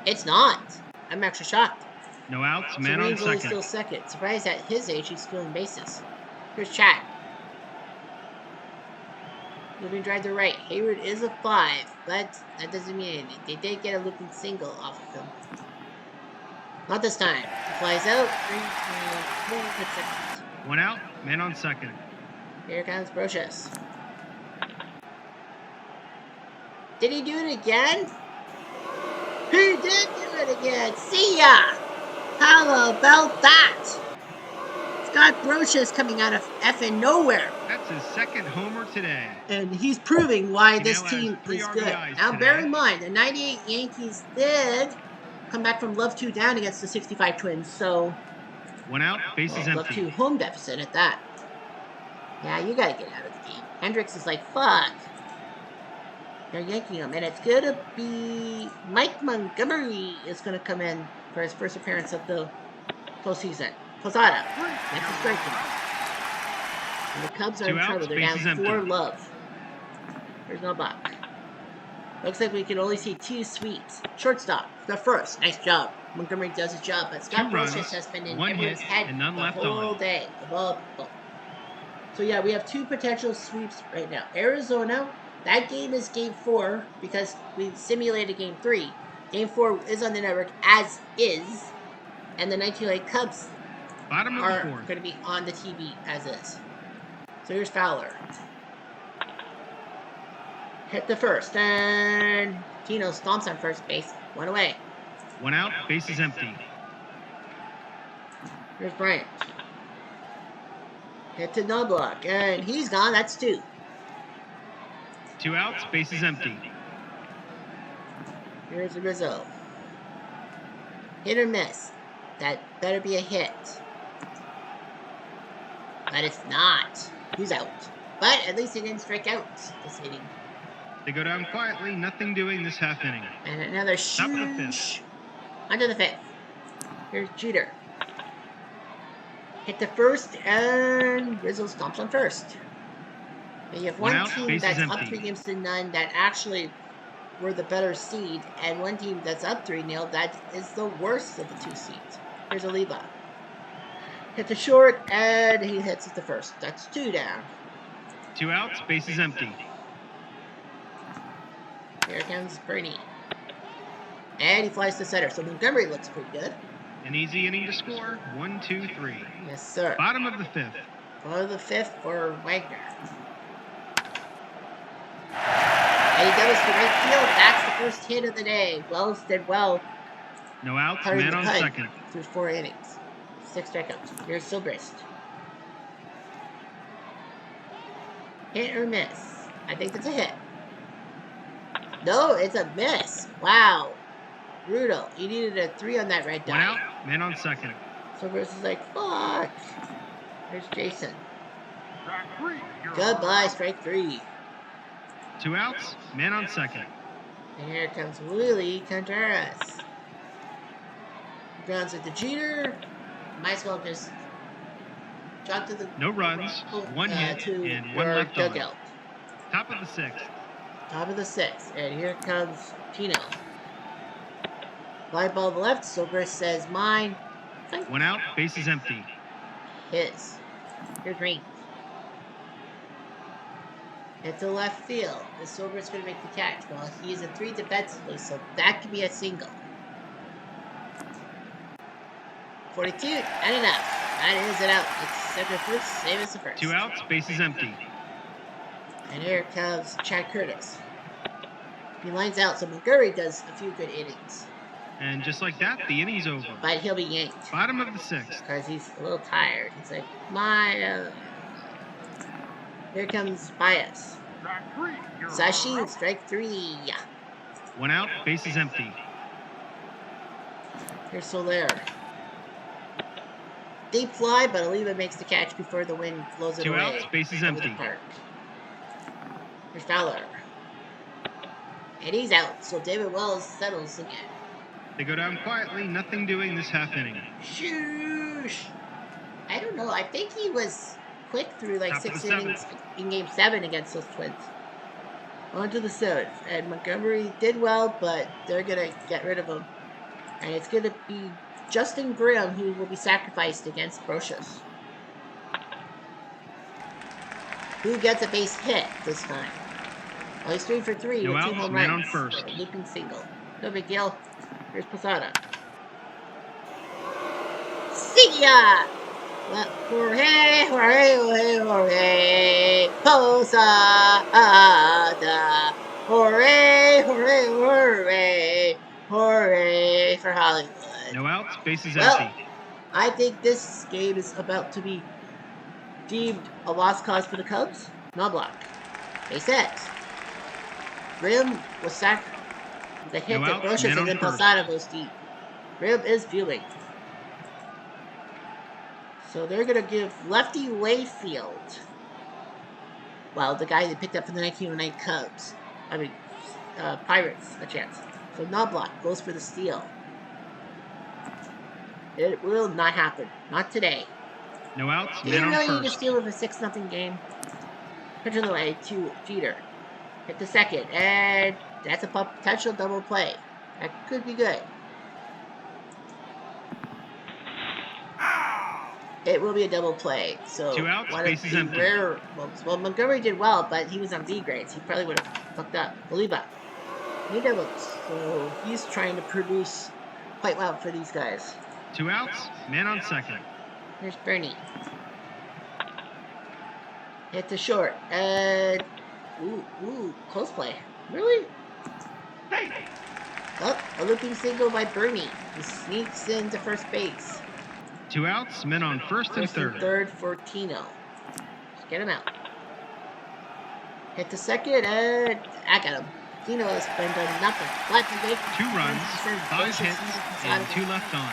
It's not. I'm actually shocked. No outs, So man on Raines only second. still second. Surprised at his age he's stealing bases. Here's Chad. Looping drive to right. Hayward is a 5, but that doesn't mean anything. They did get a looping single off of him. Not this time. He flies out. 3, 2, 1, good second. 1 out, man on second. Here comes Brocious. Did he do it again? He did do it again. See ya. How about that? Scott Brocious coming out of effing nowhere. That's his second homer today. And he's proving why He this now has team 3 is good. RBIs Now, today. bear in mind, the 98 Yankees did come back from Love 2 down against the 65 Twins, so 1 out, bases Love empty. 2 home deficit at that. Yeah, you gotta get out of the game. Hendricks is like, fuck. They're yanking him, and it's gonna be Mike Montgomery is gonna come in for his first appearance of the postseason. Posada, that's a strike him. And the Cubs are in trouble. They're down 4 love. There's no buck. Looks like we can only see 2 sweeps. Shortstop, the first. Nice job. Montgomery does his job, but Scott Brocious has been in everyone's head the whole day. Of all people. So yeah, we have 2 potential sweeps right now. Arizona, that game is game 4 because we simulated game 3. Game 4 is on the network as is, and the 1908 Cubs are going to be on the TV as is. So here's Fowler. Hit the first, and Tino stomps on first base. 1 away. 1 out, base is empty. Here's Bryant. Hit to no block, and he's gone. That's 2. 2 outs, base is empty. Here's Rizzo. Hit or miss. That better be a hit. But it's not. He's out. But at least he didn't strike out this inning. They go down quietly, nothing doing this half inning. And another shoosh. Under the 5th. Here's Jeter. Hit the first, and Rizzo stomps on first. And you have one team that's up 3-0 that actually were the better seed, and one team that's up 3-0 that is the worst of the 2 seeds. Here's Oliva. Hit the short, and he hits at the first. That's 2 down. 2 outs, base is empty. Here comes Trny. And he flies to center, so Montgomery looks pretty good. An easy inning to score. 1, 2, 3. Yes, sir. Bottom of the 5th. Bottom of the 5th for Wagner. And he goes to right field. That's the first hit of the day. Wells did well. No outs, man on second. Through 4 innings. 6 strikeouts. Here's Silbrist. Hit or miss? I think it's a hit. No, it's a miss. Wow. Brutal. He needed a 3 on that red dot. 1 out, man on second. Silbrist is like, fuck. There's Jason. Goodbye, strike 3. 2 outs, man on second. And here comes Willie Contreras. Grounds at the Jeter. Might as well just jog to the... No runs, 1 hit, and 1 left dugout. On. Top of the 6th. Top of the 6th. And here comes Tino. Fly ball to the left. Silbrist says, mine. 1 out, base is empty. His. Here's Reigns. Hit to left field. The Silbrist's going to make the catch. Well, he is a 3 defensively, so that could be a single. 42, not enough. That is it out. It's center first, save us the first. 2 outs, base is empty. And here comes Chad Curtis. He lines out, so Montgomery does a few good innings. And just like that, the inning's over. But he'll be yanked. Bottom of the 6th. Because he's a little tired. He's like, Here comes Bias. Sashi, strike 3. 1 out, base is empty. Here's Soler. Deep fly, but Oliva makes the catch before the wind blows it 2 away. 2 outs, base is empty. Here's Fowler. And he's out, so David Wells settles again. They go down quietly, nothing doing this half inning. Shoosh! I don't know, I think he was quick through like 6 innings in Game 7 against those Twins. On to the 7th, and Montgomery did well, but they're going to get rid of him. And it's going to be Justin Graham who will be sacrificed against Brocious. Who gets a base hit this time? Well, he's 3 for 3 no with outs, 2 home man runs. On first. Looping single. No big deal. Here's Posada. Yeah! Well, hooray, hooray, hooray, hooray, Posada. Hooray, hooray, hooray, hooray for Hollywood. No outs, bases Well, empty. I think this game is about to be deemed a lost cause for the Cubs. No block. They set. Grimm was sacked with a hit No that outs, Brocious man and on then first. Posada goes deep. Grimm is viewing. So they're going to give lefty Layfield, well, the guy that picked up from the 1909 Cubs, Pirates, a chance. So Knobloch goes for the steal. It will not happen. Not today. No outs, Do man you on really need to first. steal with a 6-0 game? Pitch on the way to Jeter. Hit the second, and that's a potential double play. That could be good. It will be a double play. So 2 outs, one of bases the empty. rare. Well, Montgomery did well, but he was on B grades. He probably would have fucked up. Beliba. He doubles. So he's trying to produce quite well for these guys. 2 outs, man on second. Here's Bernie. Hit the short. And ooh, close play. Really? Oh, a looping single by Bernie. He sneaks into first base. 2 outs, men on first and third. Third for Tino. Just get him out. Hit the second, and I got him. Tino has been done nothing. But he gave 2 runs, 5 hits, and 2 left on.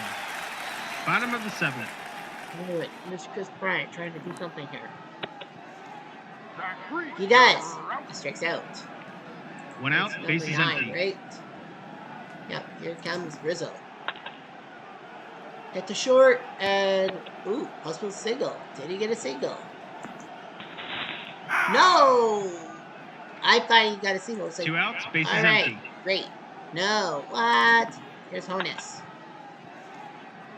Bottom of the 7th. Knew it. Mr. Chris Bryant trying to do something here. He does. He strikes out. 1 out, That's bases number 9, empty. right? Yep, here comes Rizzo. Hit the short, and ooh, possible single. Did he get a single? No! I thought he got a single. Like, 2 outs, bases all right, empty. great. No, what? Here's Honus.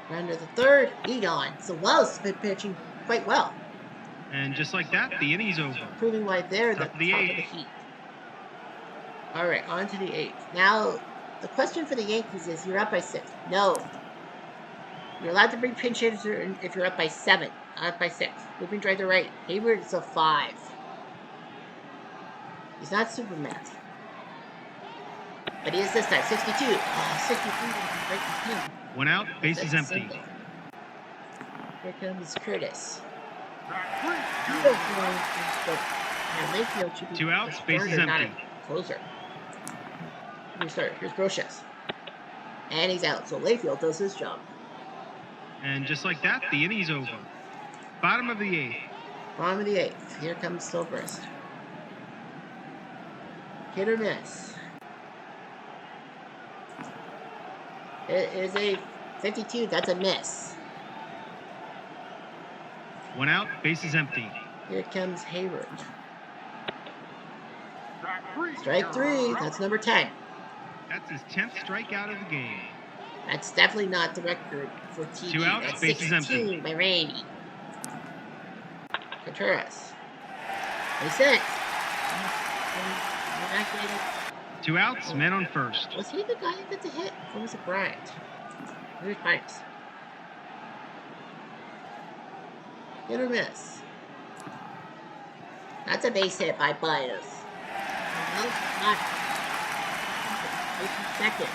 Round to the third, he gone. So Wells has been pitching quite well. And just like that, the inning's over. Proving why they're the Top of the top of eighth. the heat. All right, on to the 8th. Now, the question for the Yankees is, you're up by 6. No. You're allowed to bring pinch hitters if you're up by 7, not up by 6. Moving right to right. Hayward is a 5. He's not Superman. But he is this time. 62. Oh, 63 right to him. 1 out, bases That's empty. simple. Here comes Curtis. Layfield should be 2 outs, a bases starter, not empty. a closer. Restart. Here's Brocious. And he's out. So Layfield does his job. And just like that, the inning's over. Bottom of the 8th. Bottom of the 8th. Here comes Silverest. Hit or miss. It is a 52. That's a miss. 1 out, bases empty. Here comes Hayward. Strike 3. That's number 10. That's his 10th strikeout of the game. That's definitely not the record for TV. 2 outs, That's bases 16 empty. by Randy. Contreras. They six. 2 outs, men on first. Was he the guy who got the hit? Or was it Bryant? Here's Pikes. Hit or miss. That's a base hit by Bias. No, not. Second.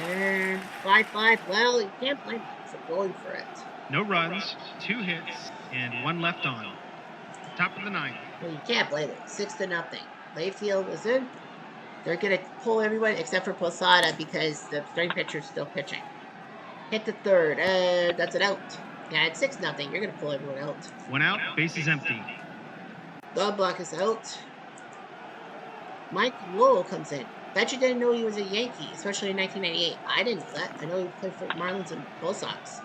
And 5-5. Well, you can't blame him for going for it. No runs, 2 hits, and 1 left on. Top of the 9th. Well, you can't blame it. 6-0. Layfield is in. They're going to pull everyone except for Posada because the starting pitcher's still pitching. Hit the third. That's an out. Yeah, it's 6-0. You're going to pull everyone out. 1 out, bases empty. Knobloch is out. Mike Lowell comes in. Bet you didn't know he was a Yankee, especially in 1998. I didn't know that. I know he played for Marlins and Bull Sox.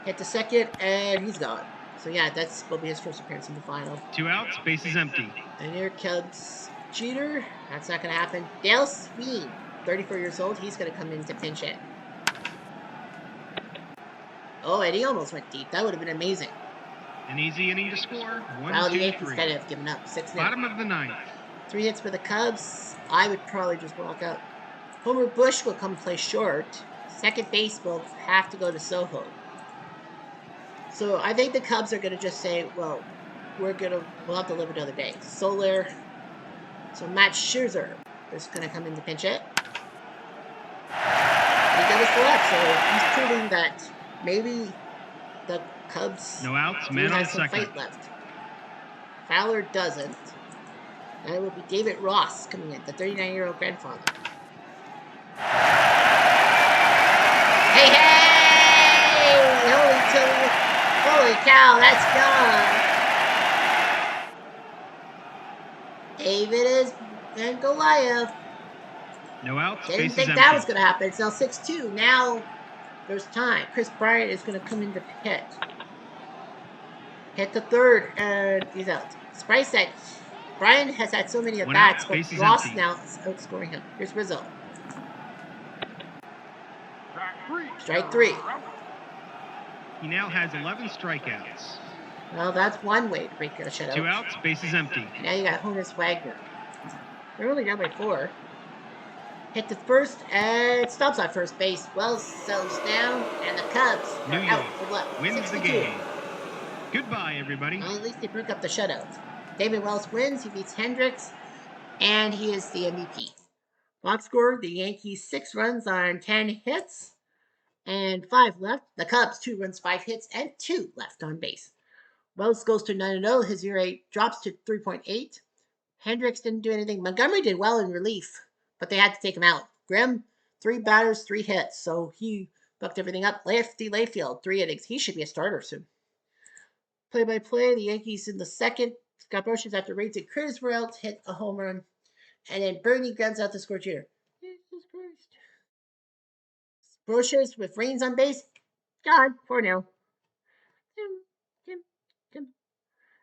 Hit the second, and he's gone. So yeah, that's will be his first appearance in the final. 2 outs, bases empty. And here comes Jeter. That's not going to happen. Dale Sween, 34 years old. He's going to come in to pinch hit. Oh, and he almost went deep. That would have been amazing. An easy inning to score. 1, Well, the 2, Yankees 3. kind of have given up. 6-0. Bottom of the 9th. 3 hits for the Cubs. I would probably just walk out. Homer Bush will come play short. second base will have to go to Soho. So I think the Cubs are going to just say, well, we'll have to live another day. Soler. So Matt Scherzer is going to come in to pinch it. He got his left, so he's proving that maybe the Cubs No outs, do man on have some second. fight left. Fowler doesn't. And it will be David Ross coming in, the 39-year-old grandfather. Hey, hey! Holy cow, that's gone. David is and Goliath. No outs, Didn't bases think empty. that was going to happen. It's now 6-2. Now there's time. Chris Bryant is going to come in to hit. Hit the third, and he's out. Spice said Bryant has had so many at-bats, but Ross empty. now is outscoring him. Here's Rizzo. Strike three. He now has 11 strikeouts. Well, that's one way to break a shutout. 2 outs, bases empty. Now you got Honus Wagner. They're only down by 4. Hit the first and stops on first base. Wells settles down, and the Cubs New are York out for what? wins the game. Goodbye, everybody. Well, at least they broke up the shutout. David Wells wins. He beats Hendricks, and he is the MVP. Box score, the Yankees 6 runs on 10 hits and 5 left. The Cubs 2 runs, 5 hits, and 2 left on base. Wells goes to 9-0. His ERA drops to 3.8. Hendricks didn't do anything. Montgomery did well in relief, but they had to take him out. Grimm, 3 batters, 3 hits, so he bucked everything up. Lefty Layfield, 3 innings. He should be a starter soon. Play-by-play, the Yankees in the second. Scott Brosius, after Reigns and Curtis were out, hit a home run. And then Bernie grounds out to score Jeter. Jesus Christ. Brosius with Reigns on base. Gone. 4-0.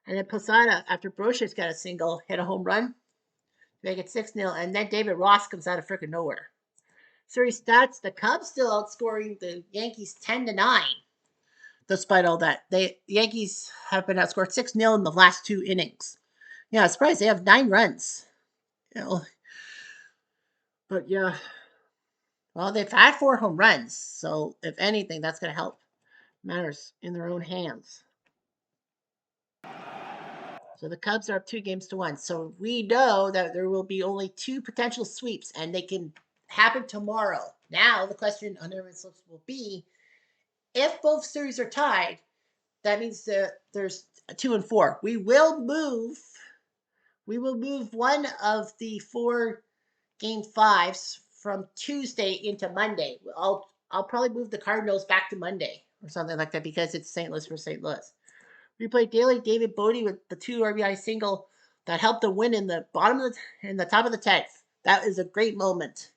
And then Posada, after Brosius got a single, hit a home run to make it 6-0. And then David Ross comes out of freaking nowhere. Series stats, the Cubs still outscoring the Yankees 10-9. Despite all that, the Yankees have been outscored 6-0 in the last 2 innings. Yeah, surprised they have 9 runs. But yeah, well, they've had 4 home runs, so if anything, that's going to help matters in their own hands. So the Cubs are up 2-1. So we know that there will be only 2 potential sweeps, and they can happen tomorrow. Now the question on everyone's lips will be, if both series are tied, that means that there's 2 and 4. We will move one of the 4 game 5s from Tuesday into Monday. I'll probably move the Cardinals back to Monday or something like that because it's St. Louis for St. Louis. We played daily. David Bodie with the 2 RBI single that helped them win in the top of the 10th. That is a great moment.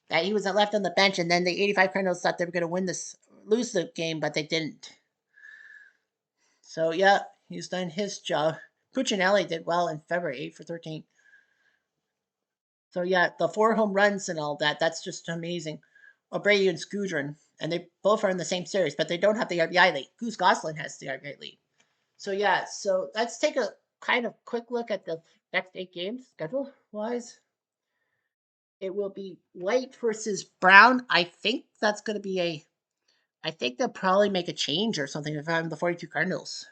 That he was left on the bench, and then the 85 Cardinals thought they were going to lose the game, but they didn't. So yeah, he's done his job. Puccinelli did well in February, 8 for 13. So yeah, the 4 home runs and all that, that's just amazing. Abreu and Skudrin, and they both are in the same series, but they don't have the RBI lead. Goose Goslin has the RBI lead. So yeah, so let's take a kind of quick look at the next 8 games schedule-wise. It will be White versus Brown. I think that's going to be I think they'll probably make a change or something if I'm the 42 Cardinals.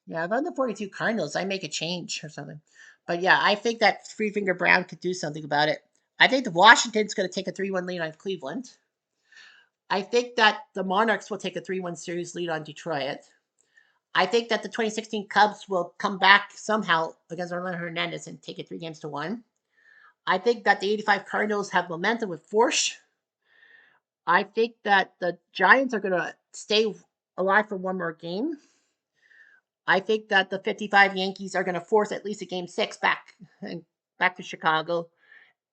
Yeah, if I'm the 42 Cardinals, I make a change or something. But yeah, I think that Free Finger Brown could do something about it. I think the Washington's going to take a 3-1 lead on Cleveland. I think that the Monarchs will take a 3-1 series lead on Detroit. I think that the 2016 Cubs will come back somehow against Orlando Hernandez and take it 3-1. I think that the 85 Cardinals have momentum with Forsch. I think that the Giants are going to stay alive for one more game. I think that the 55 Yankees are going to force at least a game 6 back to Chicago.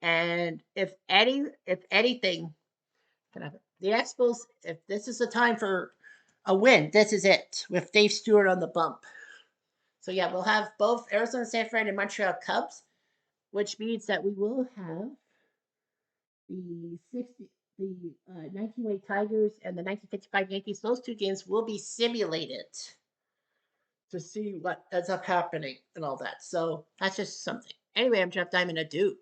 And if anything, the Expos, if this is the time for a win, this is it with Dave Stewart on the bump. So yeah, we'll have both Arizona, San Fran, and Montreal Cubs, which means that we will have the 1908 Tigers and the 1955 Yankees. Those 2 games will be simulated to see what ends up happening and all that. So that's just something. Anyway, I'm Jeff Diamond. Adieu.